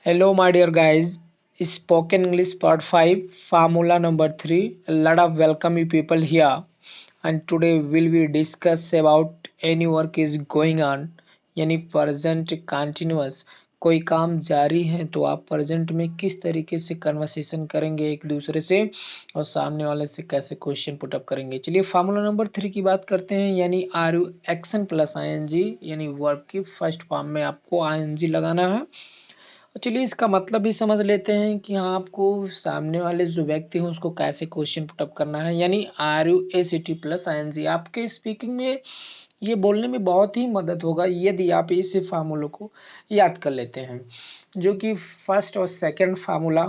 Hello, my dear guys. Spoken English Part 5, Formula number 3. A lot of welcome you people here. And today will we discuss about any work is going on, यानी present continuous. कोई काम जारी है तो आप present में किस तरीके से कन्वर्सेशन करेंगे एक दूसरे से और सामने वाले से कैसे क्वेश्चन पुटअप करेंगे। चलिए फार्मूला नंबर 3 की बात करते हैं, यानी are you action plus ING, यानी वर्ब की फर्स्ट फॉर्म में आपको आईएनजी लगाना है। चलिए इसका मतलब भी समझ लेते हैं कि हाँ आपको सामने वाले जो व्यक्ति हैं उसको कैसे क्वेश्चन पुटअप करना है, यानी are you A C T plus I N G. आपके स्पीकिंग में ये बोलने में बहुत ही मदद होगा यदि आप इस फार्मूलों को याद कर लेते हैं, जो कि फर्स्ट और सेकंड फार्मूला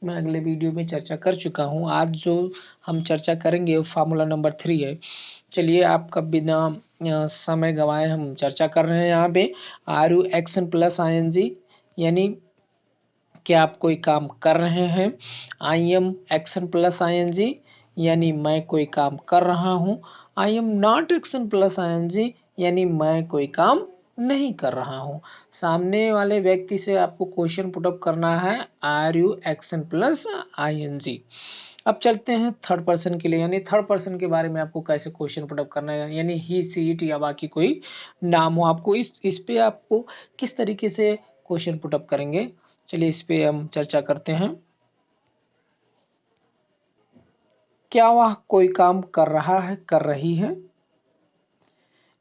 मैं अगले वीडियो में चर्चा कर चुका हूँ। आज जो हम चर्चा करेंगे वो फार्मूला नंबर 3 है। चलिए आपका बिना समय गंवाए हम चर्चा कर रहे हैं यहाँ पे। Are you action plus I N G, यानी क्या आप कोई काम कर रहे हैं। I am action plus I N G, यानी मैं कोई काम कर रहा हूँ। I am not action plus I N G, यानी मैं कोई काम नहीं कर रहा हूँ। सामने वाले व्यक्ति से आपको क्वेश्चन पुटअप करना है are you action plus I N G. अब चलते हैं थर्ड पर्सन के लिए, यानी थर्ड पर्सन के बारे में आपको कैसे क्वेश्चन पुटअप करना है, यानी ही सी इट या बाकी कोई नाम हो आपको, इस पे आपको किस तरीके से क्वेश्चन पुटअप करेंगे। चलिए इस पे हम चर्चा करते हैं। क्या वह कोई काम कर रहा है, कर रही है।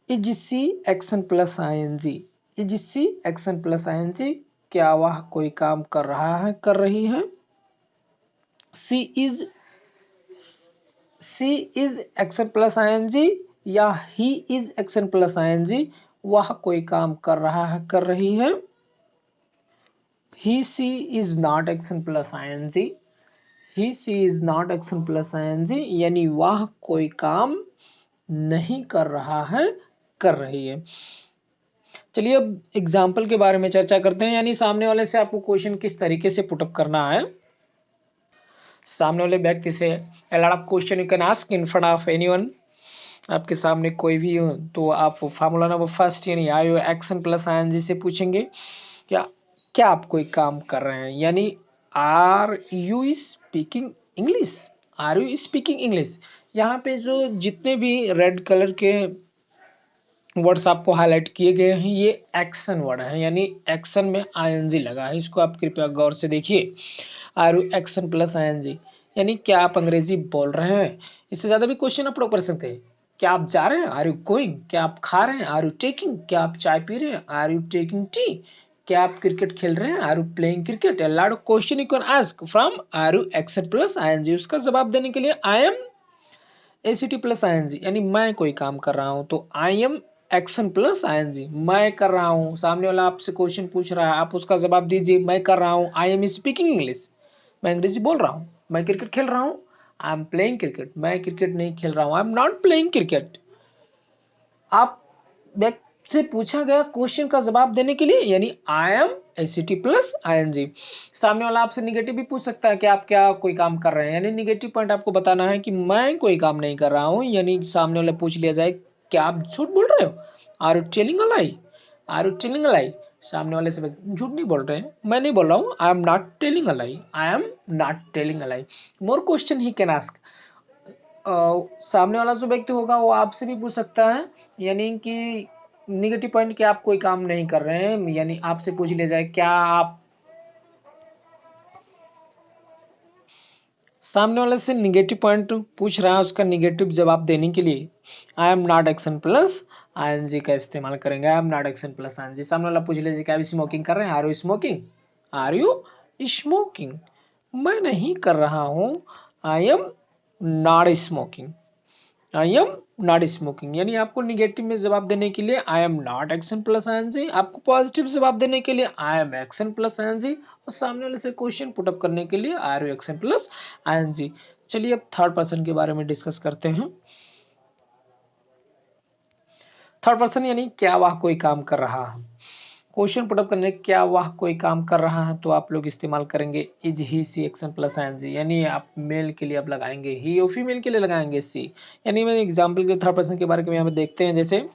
Is she action plus I N G, is she action plus I N G, क्या वह कोई काम कर रहा है, कर रही है। She is, she is action plus I N G या he is action plus I N G, वह कोई काम कर रहा है, कर रही है। He she is not action plus I N G, he she is not action plus I N G, यानी वह कोई काम नहीं कर रहा है, कर रही है। चलिए अब एग्जाम्पल के बारे में चर्चा करते हैं, यानी सामने वाले से आपको क्वेश्चन किस तरीके से पुटअप करना है। सामने वाले व्यक्ति से a lot of question you can ask in front of anyone। आपके सामने कोई भी हो तो आप फार्मूला नंबर फर्स्ट यानी are you action plus I N G से पूछेंगे क्या क्या आप कोई काम कर रहे हैं, यानी are you speaking English, are you speaking English. यहाँ पे जो जितने भी रेड कलर के वर्ड्स आपको हाईलाइट किए गए हैं ये एक्शन वर्ड है, यानी एक्शन में आईएनजी लगा है, इसको आप कृपया गौर से देखिए। Are you action plus ING, यानी क्या आप अंग्रेजी बोल रहे हैं। इससे ज्यादा भी क्वेश्चन आप लोग कर सकते हैं। क्या आप जा रहे हैं, आर यू गोइंग। क्या आप खा रहे हैं, आर यू टेकिंग। क्या आप चाय पी रहे हैं, आर यू टेकिंग टी। क्या आप क्रिकेट खेल रहे हैं, are you playing cricket. a lot of question you can ask from are you action plus ING. उसका जवाब देने के लिए I am ACT plus ING, यानी मैं कोई काम कर रहा हूं तो I am action plus ING, मैं कर रहा हूं। सामने वाला आपसे क्वेश्चन पूछ रहा है, आप उसका जवाब दीजिए मैं कर रहा हूं, आई एम स्पीकिंग इंग्लिश, मैं अंग्रेजी बोल रहा हूं। मैं क्रिकेट खेल रहा हूं, आई एम प्लेइंग क्रिकेट, मैं क्रिकेट नहीं खेल रहा हूं, I am not playing cricket. आप व्यक्ति से पूछा गया क्वेश्चन का जवाब देने के लिए, यानी I am ACT plus ING. सामने वाला आपसे निगेटिव भी पूछ सकता है कि आप क्या कोई काम कर रहे हैं, यानी निगेटिव पॉइंट आपको बताना है कि मैं कोई काम नहीं कर रहा हूं, यानी सामने वाला पूछ लिया जाए क्या आप झूठ बोल रहे हो, are you telling a lie, are you telling a lie. सामने वाले से झूठ नहीं बोल रहे हैं, मैं नहीं बोल रहा हूँ, I am not telling a lie, I am not telling a lie. More question he can ask. सामने वाला जो व्यक्ति होगा वो आपसे भी पूछ सकता है, यानी कि निगेटिव पॉइंट कि आप कोई काम नहीं कर रहे हैं, यानी आपसे पूछ लिया जाए क्या आप, सामने वाले से निगेटिव पॉइंट पूछ रहा है उसका निगेटिव जवाब देने के लिए I am not action plus ING का इस्तेमाल करेंगे। I am not action plus ING. सामने वाला पूछ लीजिए क्या आप स्मोकिंग कर रहे हैं, are you smoking, are you smoking, मैं नहीं कर रहा हूं, I am not smoking, I am not smoking. यानी आपको निगेटिव में जवाब देने के लिए I am not action plus ING, आपको पॉजिटिव जवाब देने के लिए I am action plus ING, और सामने वाले से क्वेश्चन पुटअप करने के लिए are you action plus ING. चलिए अब थर्ड पर्सन के बारे में डिस्कस करते हैं। थर्ड पर्सन यानी क्या वह कोई काम कर रहा है। क्वेश्चन पुटअप करने क्या वह कोई काम कर रहा है तो आप लोग इस्तेमाल करेंगे is he she action plus ING, यानी आप मेल के लिए आप लगाएंगे ही और फीमेल के लिए लगाएंगे सी। यानी मैं एग्जांपल के थर्ड पर्सन के बारे में यहाँ पे देखते हैं, जैसे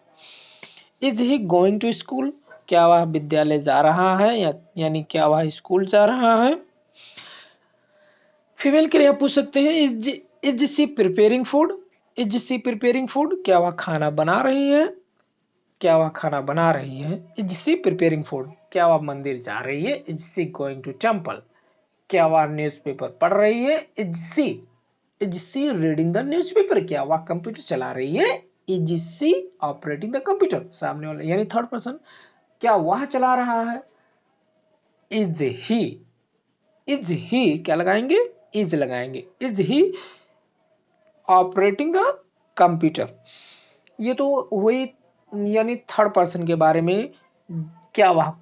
is he going to school, क्या वह विद्यालय जा रहा है, यानी क्या वह स्कूल जा रहा है। फीमेल के लिए आप पूछ सकते हैं is she preparing food, is she preparing food, क्या वह खाना बना रही है, क्या वह खाना बना रही है। इज सी प्रिपेयरिंग फूड, क्या वह मंदिर जा रही है। Is she going to temple, क्या वह न्यूज़पेपर पढ़ रही है। Is she reading the newspaper, क्या वह कंप्यूटर चला रही है। Is she operating the computer, सामने वाला यानी थर्ड पर्सन, क्या वह चला रहा है। इज ही, इज ही क्या लगाएंगे, इज लगाएंगे। Is he operating the computer, ये तो वही यानी थर्ड पर्सन के बारे में, क्या वह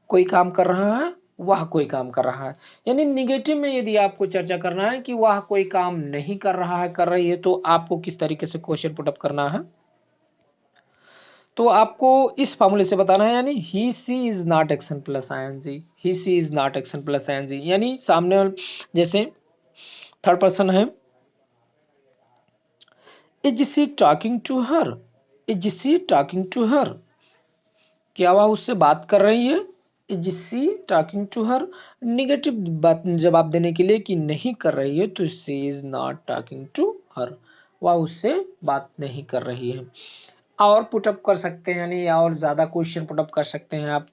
कोई काम कर रहा है, वह कोई काम कर रहा है। यानी निगेटिव में यदि आपको चर्चा करना है कि वह कोई काम नहीं कर रहा है, कर रही है, तो आपको किस तरीके से क्वेश्चन पुटअप करना है। तो आपको इस फॉर्मूले से बताना है, यानी he she is not action plus ING, he she is not action plus ING, यानी सामने जैसे थर्ड पर्सन है, is she talking to her, is she talking to her, क्या वह उससे बात कर रही है। Is she talking to her, negative बात जवाब देने के लिए कि नहीं कर रही है, तो she is not talking to her, वह उससे बात नहीं कर रही है। और पुटअप कर सकते हैं, यानी और ज्यादा क्वेश्चन पुटअप कर सकते हैं आप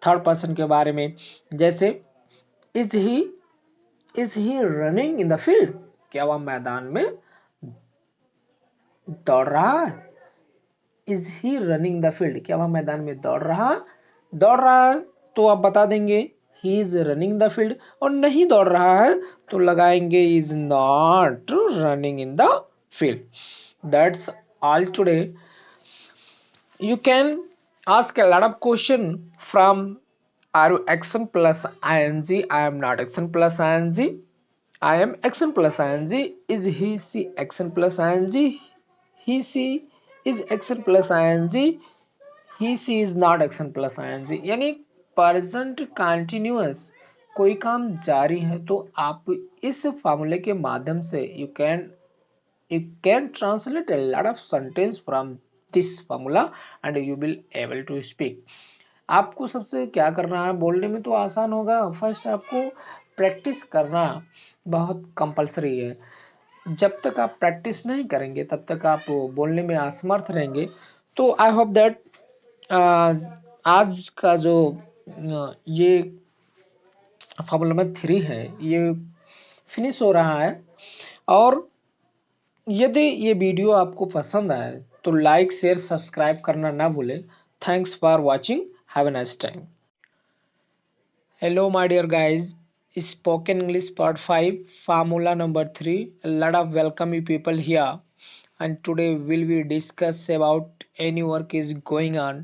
थर्ड पर्सन के बारे में, जैसे is he running in the field, क्या वह मैदान में दौड़ रहा है। Is he running the field, क्या वह मैदान में दौड़ रहा है, तो आप बता देंगे he is running the field, और नहीं दौड़ रहा है तो लगाएंगे is not running in the field. That's all today. You can ask a lot of question from are you action plus ing, I am not action plus ing, I am action plus ing, is he she action plus ing, he she is action plus ing, he she is not action plus ing। यानी present continuous कोई काम जारी है, तो आप इस फॉर्मूले के माध्यम से you can translate a lot of sentence from this formula and you will able to speak। आपको सबसे क्या करना है, बोलने में तो आसान होगा, फर्स्ट आपको प्रैक्टिस करना बहुत कंपलसरी है। जब तक आप प्रैक्टिस नहीं करेंगे तब तक आप बोलने में असमर्थ रहेंगे। तो आई होप दैट आज का जो ये फॉर्मूला नंबर 3 है ये फिनिश हो रहा है। और यदि ये वीडियो आपको पसंद आए तो लाइक शेयर सब्सक्राइब करना ना भूलें। Thanks for watching, have a nice time. Hello my dear guys, spoken English part 5 formula number 3, lot of welcome you people here, and today will we discuss about any work is going on,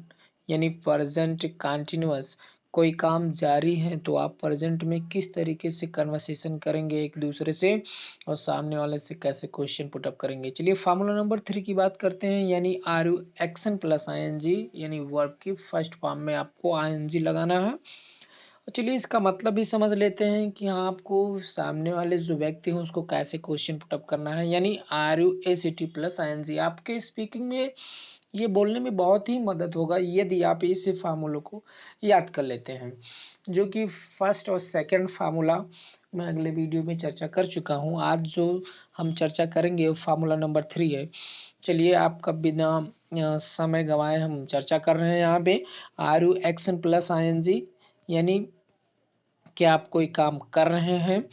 यानी present continuous कोई काम जारी है, तो आप present में किस तरीके से कन्वर्सेशन करेंगे एक दूसरे से और सामने वाले से कैसे क्वेश्चन पुटअप करेंगे। चलिए फार्मूला नंबर 3 की बात करते हैं, यानी are you action plus ING, यानी वर्ब की फर्स्ट फॉर्म में आपको आईएनजी लगाना है। चलिए इसका मतलब भी समझ लेते हैं कि हाँ आपको सामने वाले जो व्यक्ति हैं उसको कैसे क्वेश्चन पुटअप करना है, यानी are you A C T plus I N G. आपके स्पीकिंग में ये बोलने में बहुत ही मदद होगा यदि आप इस फार्मूलों को याद कर लेते हैं, जो कि फर्स्ट और सेकंड फार्मूला मैं अगले वीडियो में चर्चा कर चुका हूँ। आज जो हम चर्चा करेंगे वो फार्मूला नंबर 3 है। चलिए आपका बिना समय गंवाए हम चर्चा कर रहे हैं यहाँ पे। Are you action plus I N G, यानी क्या आप कोई काम कर रहे हैं।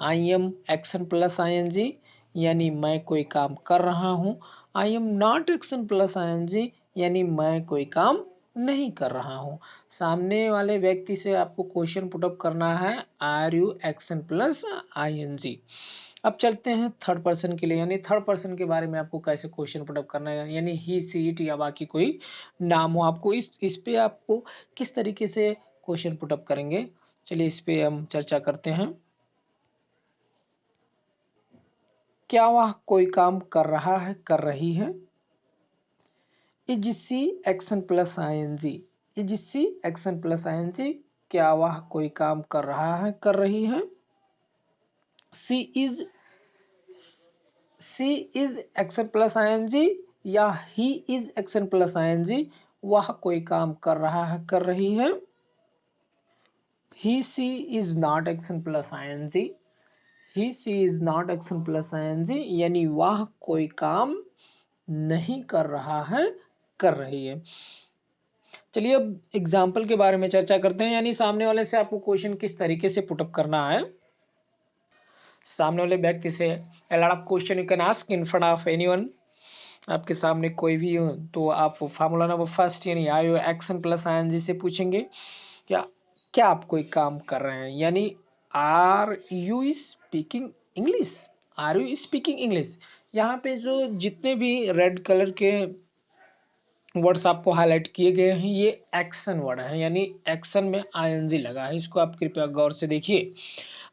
I am action plus I N G, यानी मैं कोई काम कर रहा हूँ। I am not action plus I N G, यानी मैं कोई काम नहीं कर रहा हूँ। सामने वाले व्यक्ति से आपको क्वेश्चन पुटअप करना है are you action plus I N G. अब चलते हैं थर्ड पर्सन के लिए, यानी थर्ड पर्सन के बारे में आपको कैसे क्वेश्चन पुटअप करना है, यानी ही सी इट या बाकी कोई नाम हो, आपको इस पे आपको किस तरीके से क्वेश्चन पुटअप करेंगे। चलिए इस पे हम चर्चा करते हैं। क्या वह कोई काम कर रहा है, कर रही है। Is she action plus I N G, is she action plus I N G, क्या वह कोई काम कर रहा है, कर रही है। She is action plus I N G या he is action plus I N G, वह कोई काम कर रहा है, कर रही है। he she is not action plus ing, he she is not action plus ing, यानी वह कोई काम नहीं कर रहा है, कर रही है। चलिए अब एग्जाम्पल के बारे में चर्चा करते हैं, यानी सामने वाले से आपको क्वेश्चन किस तरीके से पुटअप करना है। सामने वाले व्यक्ति से a lot of question you can ask in front of anyone, आपके सामने कोई भी हो तो आप फार्मूला नंबर फर्स्ट यानी are you action plus ING से पूछेंगे क्या क्या आप कोई काम कर रहे हैं, यानी are you speaking English, are you speaking English. यहाँ पे जो जितने भी रेड कलर के वर्ड्स आपको हाईलाइट किए गए हैं ये एक्शन वर्ड है, यानी एक्शन में आईएनजी लगा है, इसको आप कृपया गौर से देखिए।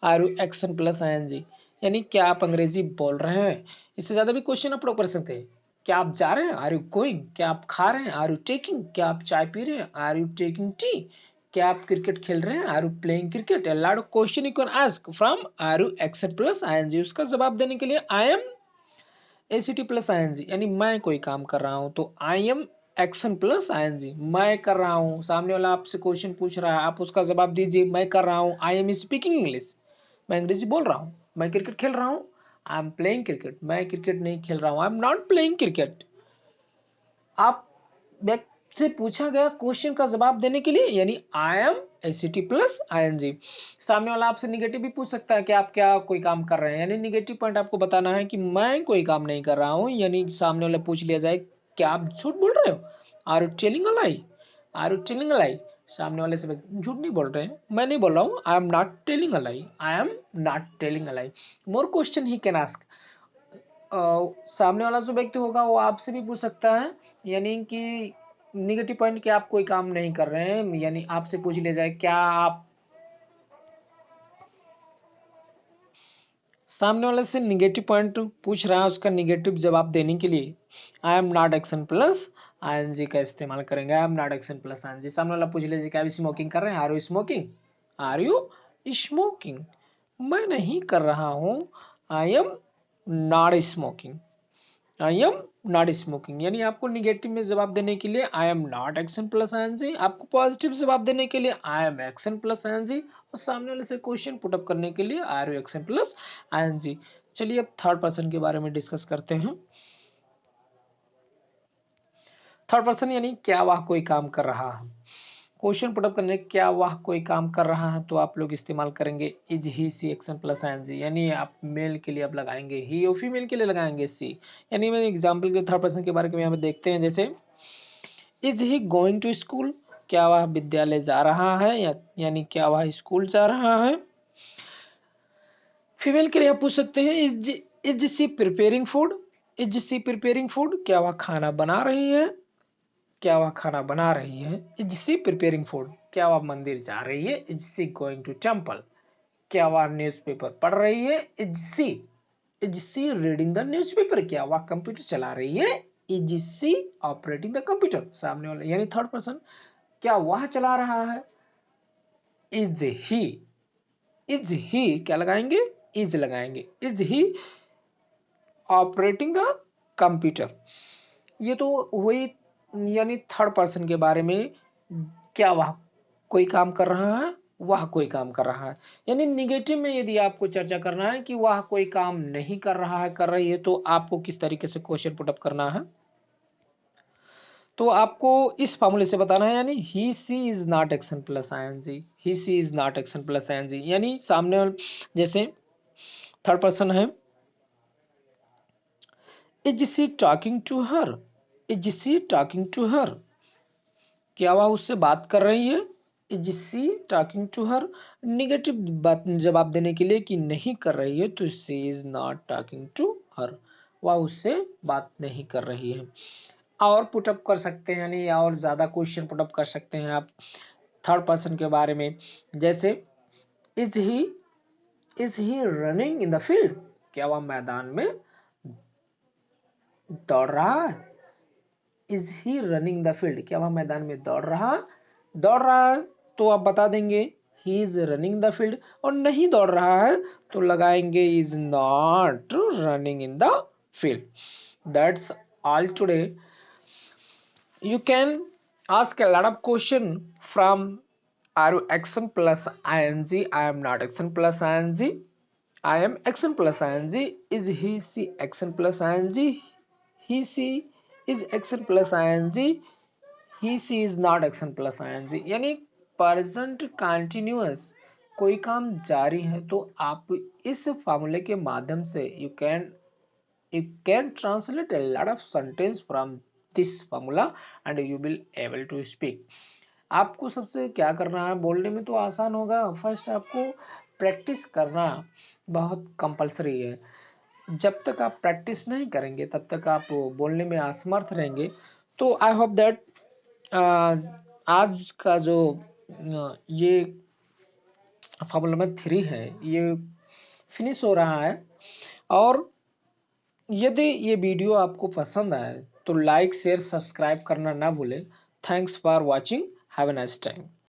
Are you action plus ING यानी क्या आप अंग्रेजी बोल रहे हैं। इससे ज्यादा भी क्वेश्चन आप लोग कर सकते हैं, क्या आप जा रहे हैं, आर यू गोइंग, क्या आप खा रहे हैं, आर यू टेकिंग, क्या आप चाय पी रहे हैं, आर यू टेकिंग टी, क्या आप क्रिकेट खेल रहे हैं, are you playing cricket. A lot of question you can ask from are you action plus ING. उसका जवाब देने के लिए I am ACT plus ING यानी मैं कोई काम कर रहा हूं, तो I am action plus ING, मैं कर रहा हूं। सामने वाला आपसे क्वेश्चन पूछ रहा है, आप उसका जवाब दीजिए मैं कर रहा हूं, आई एम स्पीकिंग इंग्लिश, मैं अंग्रेजी बोल रहा हूं। मैं क्रिकेट खेल रहा हूं, आई एम प्लेइंग क्रिकेट, मैं क्रिकेट नहीं खेल रहा हूं, I am not playing cricket. आप व्यक्ति से पूछा गया क्वेश्चन का जवाब देने के लिए यानी I am ACT plus ING. सामने वाला आपसे निगेटिव भी पूछ सकता है कि आप क्या कोई काम कर रहे हैं, यानी निगेटिव पॉइंट आपको बताना है कि मैं कोई काम नहीं कर रहा हूं, यानी सामने वाला पूछ लिया जाए क्या आप झूठ बोल रहे हो, are you telling a lie, are you telling a lie. सामने वाले से झूठ नहीं बोल रहे हैं, मैं नहीं बोल रहा हूँ, I am not telling a lie, I am not telling a lie. More question he can ask, सामने वाला जो व्यक्ति होगा वो आपसे भी पूछ सकता है, यानी कि निगेटिव पॉइंट कि आप कोई काम नहीं कर रहे हैं, यानी आपसे पूछ लिया जाए क्या आप, सामने वाले से निगेटिव पॉइंट पूछ रहा है, उसका निगेटिव जवाब देने के लिए I am not action plus ING का इस्तेमाल करेंगे। I am not action plus ING. सामने वाला पूछ लीजिए क्या आप स्मोकिंग कर रहे हैं, are you smoking, are you smoking, मैं नहीं कर रहा हूं, I am not smoking, I am not smoking. यानी आपको निगेटिव में जवाब देने के लिए I am not action plus ING, आपको पॉजिटिव जवाब देने के लिए I am action plus ING, और सामने वाले से क्वेश्चन पुटअप करने के लिए are you action plus ING. चलिए अब थर्ड पर्सन के बारे में डिस्कस करते हैं। थर्ड पर्सन यानी क्या वह कोई काम कर रहा है। क्वेश्चन पुटअप करने क्या वह कोई काम कर रहा है तो आप लोग इस्तेमाल करेंगे is he she action plus ING, यानी आप मेल के लिए आप लगाएंगे ही और फीमेल के लिए लगाएंगे सी। यानी मैं एग्जांपल के थर्ड पर्सन के बारे में यहाँ देखते हैं, जैसे is he going to school, क्या वह विद्यालय जा रहा है, यानी क्या वह स्कूल जा रहा है। फीमेल के लिए आप पूछ सकते हैं is she preparing food, is she preparing food, क्या वह खाना बना रही है, क्या वह खाना बना रही है। इज सी प्रिपेयरिंग फूड, क्या वह मंदिर जा रही है, is she going to temple, क्या वह न्यूज़पेपर पढ़ रही है, is she reading the newspaper, क्या वह कंप्यूटर चला रही है, is she operating the computer. सामने वाला यानी थर्ड पर्सन क्या वह चला रहा है, इज ही, इज ही क्या लगाएंगे, इज लगाएंगे, is he operating the computer. ये तो वही यानी थर्ड पर्सन के बारे में, क्या वह कोई काम कर रहा है, वह कोई काम कर रहा है। यानी निगेटिव में यदि आपको चर्चा करना है कि वह कोई काम नहीं कर रहा है, कर रही है, तो आपको किस तरीके से क्वेश्चन पुटअप करना है, तो आपको इस फॉर्मूले से बताना है, यानी he she is not action plus ING, he she is not action plus ING. यानी सामने जैसे थर्ड पर्सन है, is she talking to her, is she talking to her, क्या वह उससे बात कर रही है, is she talking to her. Negative बात जवाब देने के लिए कि नहीं कर रही है, तो she is not talking to her, वह उससे बात नहीं कर रही है। और पुटअप कर सकते हैं, यानी और ज्यादा क्वेश्चन पुटअप कर सकते हैं आप थर्ड पर्सन के बारे में, जैसे is he running in the field, क्या वह मैदान में दौड़ रहा है, is he running the field, क्या वह मैदान में दौड़ रहा है, तो आप बता देंगे he is running the field. और नहीं दौड़ रहा है तो लगाएंगे is not running in the field. That's all today. You can ask a lot of question from are you action plus ing, I am not action plus ing, I am action plus ing, is he she action plus ing, he she is action plus ing, he she is not action plus ing। यानी present continuous कोई काम जारी है तो आप इस फार्मूले के माध्यम से you can translate a lot of sentence from this formula and you will able to speak। आपको सबसे क्या करना है, बोलने में तो आसान होगा, फर्स्ट आपको प्रैक्टिस करना बहुत कंपलसरी है। जब तक आप प्रैक्टिस नहीं करेंगे तब तक आप बोलने में असमर्थ रहेंगे। तो आई होप दैट आज का जो ये फॉर्मूला नंबर 3 है ये फिनिश हो रहा है। और यदि ये वीडियो आपको पसंद आए तो लाइक शेयर सब्सक्राइब करना ना भूलें। Thanks for watching, have a nice time.